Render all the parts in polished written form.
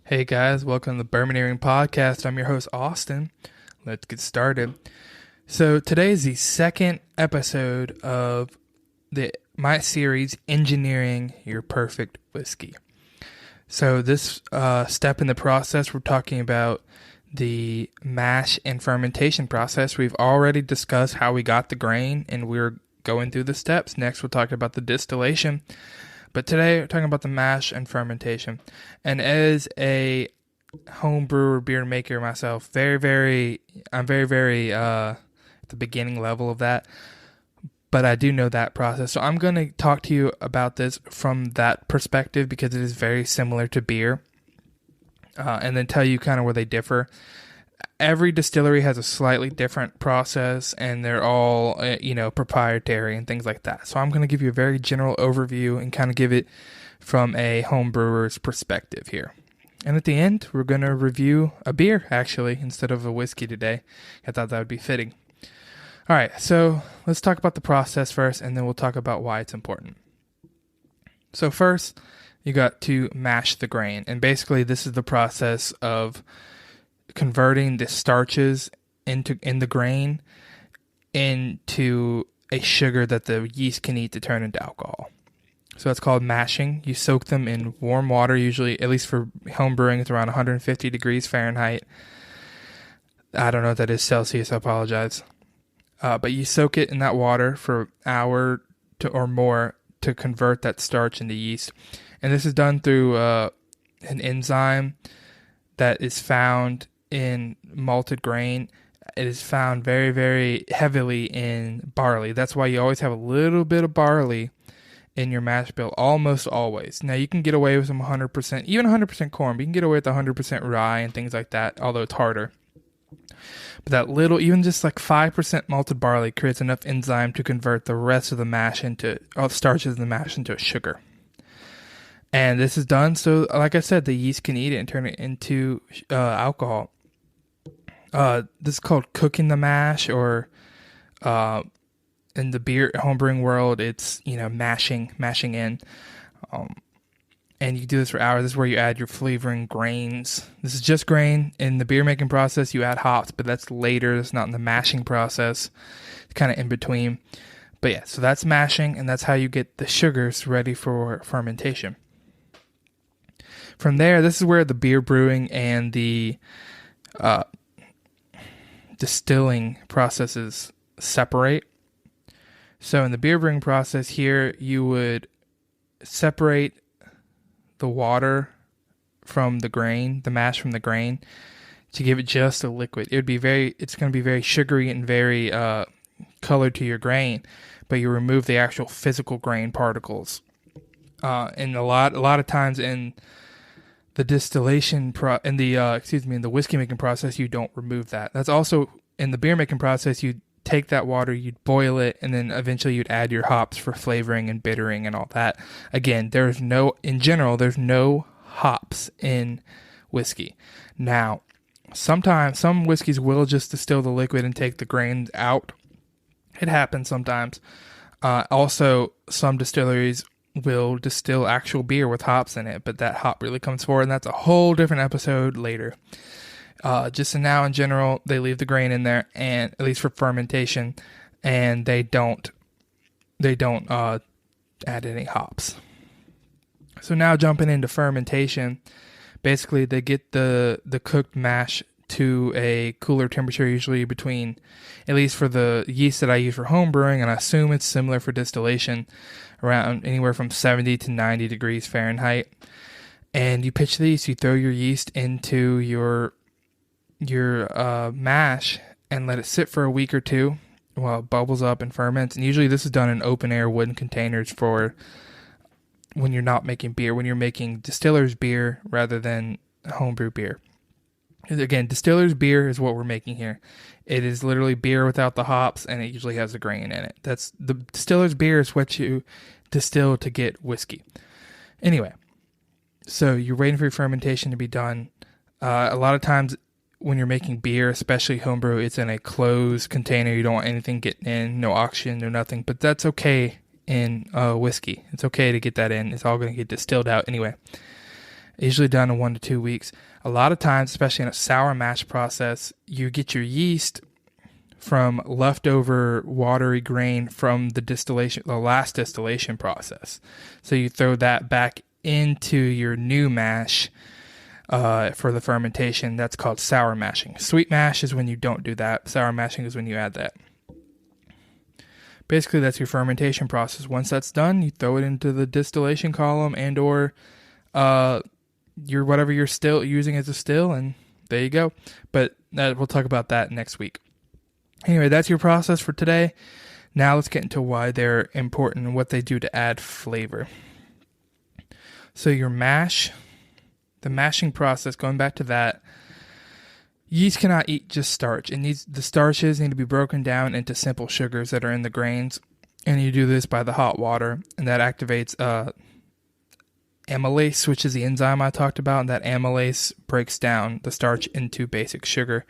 Hey guys, welcome to the Bourboneering podcast. I'm your host Austin. Let's get started. So today is the second episode of my series, Engineering Your Perfect Whiskey. So this step in the process, we're talking about the mash and fermentation process. We've already discussed how we got the grain, and we're going through the steps. Next, we'll talk about the distillation. But today, we're talking about the mash and fermentation. And as a home brewer, beer maker myself, I'm very at the beginning level of that. But I do know that process. So I'm going to talk to you about this from that perspective because it is very similar to beer. And then tell you kind of where they differ. Every distillery has a slightly different process, and they're all, proprietary and things like that. So I'm going to give you a very general overview and kind of give it from a home brewer's perspective here. And at the end, we're going to review a beer, actually, instead of a whiskey today. I thought that would be fitting. All right, so let's talk about the process first, and then we'll talk about why it's important. So first, you got to mash the grain. And basically, this is the process of converting the starches in the grain into a sugar that the yeast can eat to turn into alcohol. So that's called mashing. You soak them in warm water, usually, at least for home brewing, it's around 150 degrees Fahrenheit. I don't know what that is Celsius, I apologize. But you soak it in that water for an hour or more to convert that starch into yeast. And this is done through an enzyme that is found in malted grain. It is found very, very heavily in barley. That's why you always have a little bit of barley in your mash bill, almost always. Now, you can get away with some 100%, even 100% corn, but you can get away with 100% rye and things like that, although it's harder. But that little, even just like 5% malted barley creates enough enzyme to convert the rest of the mash into, all the starches in the mash into a sugar. And this is done so, like I said, the yeast can eat it and turn it into alcohol. This is called cooking the mash, or in the beer homebrewing world, it's mashing in. And you do this for hours. This is where you add your flavoring grains. This is just grain. In the beer making process, you add hops, but that's later. It's not in the mashing process. It's kind of in between. But yeah, so that's mashing, and that's how you get the sugars ready for fermentation. From there, this is where the beer brewing and the distilling processes separate. So in the beer brewing process here, you would separate the water from the grain, the mash from the grain, to give it just a liquid. It's going to be very sugary and very colored to your grain, but you remove the actual physical grain particles. And a lot of times in the distillation in the whiskey making process, you don't remove that. That's also in the beer making process. You take that water, you'd boil it, and then eventually you'd add your hops for flavoring and bittering and all that. Again, there's no hops in whiskey. Now, sometimes some whiskeys will just distill the liquid and take the grains out. It happens sometimes. Also, some distilleries will distill actual beer with hops in it, but that hop really comes forward, and that's a whole different episode later. Just now, in general, they leave the grain in there, and at least for fermentation, and they don't add any hops. So now, jumping into fermentation, basically they get the cooked mash to a cooler temperature, usually between, at least for the yeast that I use for home brewing, and I assume it's similar for distillation, around anywhere from 70 to 90 degrees Fahrenheit. And you pitch the yeast, you throw your yeast into your mash and let it sit for a week or two while it bubbles up and ferments. And usually this is done in open air wooden containers for when you're not making beer, when you're making distiller's beer rather than homebrew beer. Again, distiller's beer is what we're making here. It is literally beer without the hops, and it usually has the grain in it. That's the distiller's beer is what you distill to get whiskey. Anyway, so you're waiting for your fermentation to be done. A lot of times when you're making beer, especially homebrew, it's in a closed container. You don't want anything getting in, no oxygen, no nothing. But that's okay in whiskey. It's okay to get that in. It's all going to get distilled out anyway. usually done in 1 to 2 weeks. A lot of times, especially in a sour mash process, you get your yeast from leftover watery grain from the last distillation process. So you throw that back into your new mash for the fermentation. That's called sour mashing. Sweet mash is when you don't do that. Sour mashing is when you add that. Basically, that's your fermentation process. Once that's done, you throw it into the distillation column and or whatever you're still using as a still, and there you go. But we'll talk about that next week. Anyway, that's your process for today. Now let's get into why they're important and what they do to add flavor. So your mash, the mashing process, going back to that, yeast cannot eat just starch. The starches need to be broken down into simple sugars that are in the grains, and you do this by the hot water, and that activates amylase, which is the enzyme I talked about, and that amylase breaks down the starch into basic sugar.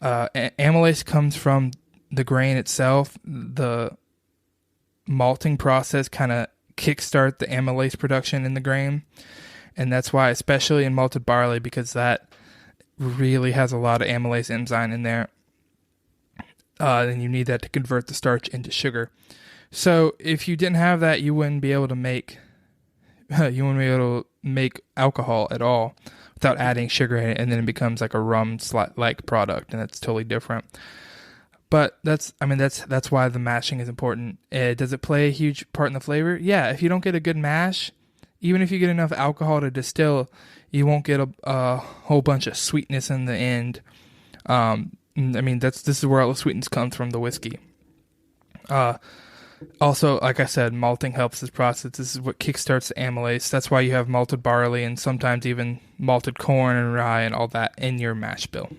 Amylase comes from the grain itself. The malting process kind of kickstart the amylase production in the grain, and that's why, especially in malted barley, because that really has a lot of amylase enzyme in there, and you need that to convert the starch into sugar. So if you didn't have that, you wouldn't be able to make alcohol at all without adding sugar in it, and then it becomes like a rum-like product, and that's totally different. But that's why the mashing is important. Does it play a huge part in the flavor? Yeah, if you don't get a good mash, even if you get enough alcohol to distill, you won't get a whole bunch of sweetness in the end. This is where all the sweetness comes from, the whiskey. Also, like I said, malting helps this process. This is what kickstarts the amylase. That's why you have malted barley and sometimes even malted corn and rye and all that in your mash bill.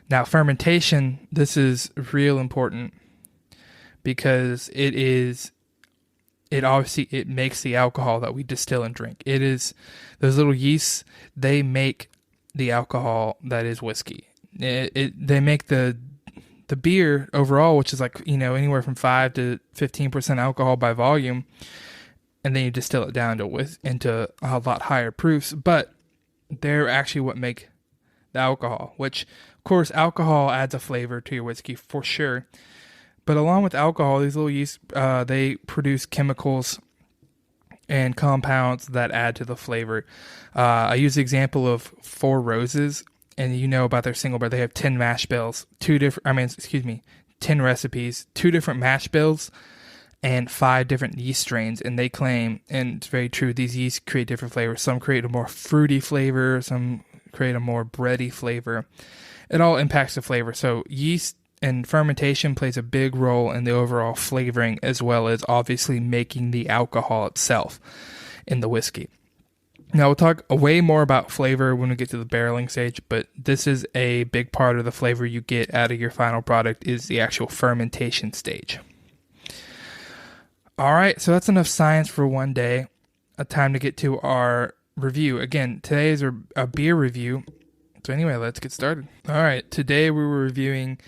Now, fermentation, this is real important because it makes the alcohol that we distill and drink. It is those little yeasts, they make the alcohol that is whiskey. They make the beer overall, which is like, anywhere from 5 to 15% alcohol by volume, and then you distill it down into a lot higher proofs, but they're actually what make the alcohol, which, of course, alcohol adds a flavor to your whiskey for sure. But along with alcohol, these little yeasts, they produce chemicals and compounds that add to the flavor. I use the example of Four Roses, and about their single bread. They have 10 mash bills, 10 recipes, 2 different mash bills, and 5 different yeast strains. And they claim, and it's very true, these yeasts create different flavors. Some create a more fruity flavor, some create a more bready flavor. It all impacts the flavor. So yeast and fermentation plays a big role in the overall flavoring, as well as obviously making the alcohol itself in the whiskey. Now, we'll talk way more about flavor when we get to the barreling stage, but this is a big part of the flavor you get out of your final product is the actual fermentation stage. All right, so that's enough science for one day. A time to get to our review. Again, today is a beer review. So anyway, let's get started. All right, today we were reviewing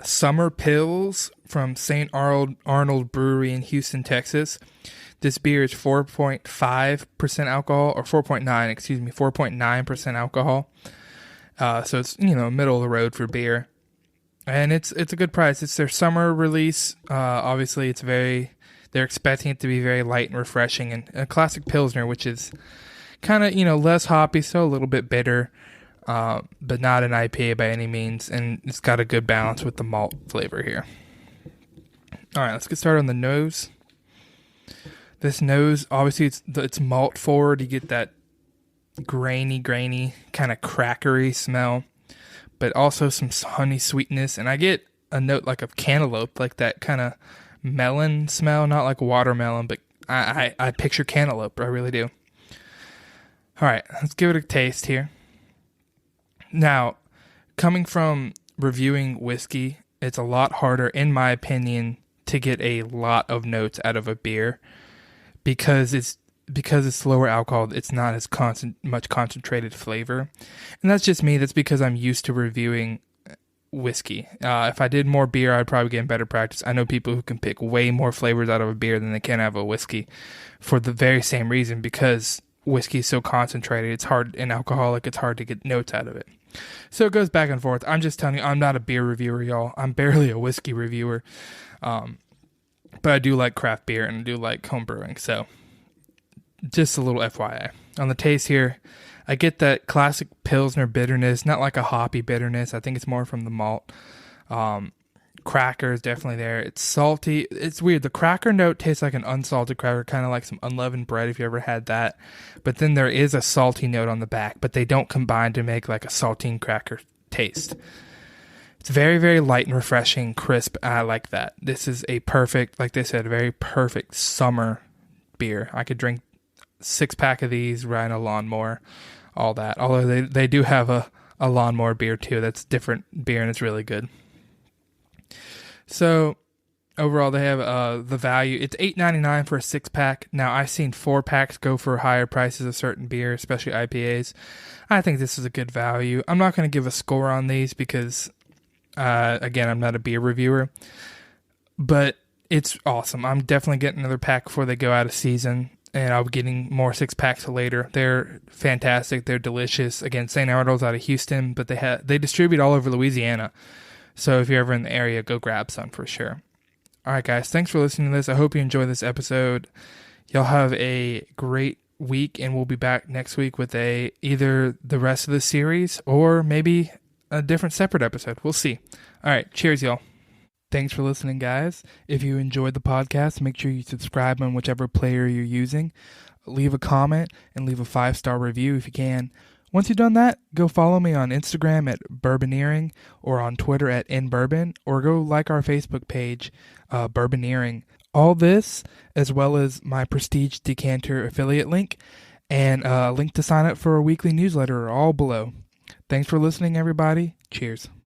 Summer Pills from St. Arnold Brewery in Houston, Texas. This beer is 4.5% alcohol, or 4.9% alcohol. So it's, middle of the road for beer. And it's a good price. It's their summer release. Obviously, they're expecting it to be very light and refreshing, and a classic Pilsner, which is kind of, less hoppy, so a little bit bitter, but not an IPA by any means. And it's got a good balance with the malt flavor here. All right, let's get started on the nose. This nose, obviously, it's malt forward. You get that grainy, kind of crackery smell, but also some honey sweetness. And I get a note like of cantaloupe, like that kind of melon smell, not like watermelon, but I picture cantaloupe. I really do. All right, let's give it a taste here. Now, coming from reviewing whiskey, it's a lot harder, in my opinion, to get a lot of notes out of a beer. Because it's lower alcohol, it's not as much concentrated flavor. And that's just me. That's because I'm used to reviewing whiskey. If I did more beer, I'd probably get in better practice. I know people who can pick way more flavors out of a beer than they can out of a whiskey for the very same reason, because whiskey is so concentrated. It's hard, and alcoholic, it's hard to get notes out of it. So it goes back and forth. I'm just telling you, I'm not a beer reviewer, y'all. I'm barely a whiskey reviewer. But I do like craft beer and I do like home brewing. So just a little FYI. On the taste here, I get that classic Pilsner bitterness, not like a hoppy bitterness. I think it's more from the malt. Cracker is definitely there. It's salty. It's weird. The cracker note tastes like an unsalted cracker, kind of like some unleavened bread if you ever had that. But then there is a salty note on the back, but they don't combine to make like a saltine cracker taste. It's very, very light and refreshing, crisp. I like that. This is a perfect, like they said, a very perfect summer beer. I could drink 6-pack of these, ride a lawnmower, all that. Although they do have a lawnmower beer too. That's different beer and it's really good. So overall, they have the value. It's $8.99 for a 6-pack. Now, I've seen 4-packs go for higher prices of certain beers, especially IPAs. I think this is a good value. I'm not going to give a score on these because, again, I'm not a beer reviewer. But it's awesome. I'm definitely getting another pack before they go out of season. And I'll be getting more 6-packs later. They're fantastic. They're delicious. Again, St. Arnold's out of Houston, but they distribute all over Louisiana. So if you're ever in the area, go grab some for sure. All right, guys. Thanks for listening to this. I hope you enjoyed this episode. Y'all have a great week, and we'll be back next week with either the rest of the series or maybe a different separate episode. We'll see. All right. Cheers, y'all. Thanks for listening, guys. If you enjoyed the podcast, make sure you subscribe on whichever player you're using. Leave a comment and leave a 5-star review if you can. Once you've done that, go follow me on Instagram at Bourboneering or on Twitter at InBourbon, or go like our Facebook page, Bourboneering. All this, as well as my Prestige Decanter affiliate link and a link to sign up for a weekly newsletter, are all below. Thanks for listening, everybody. Cheers.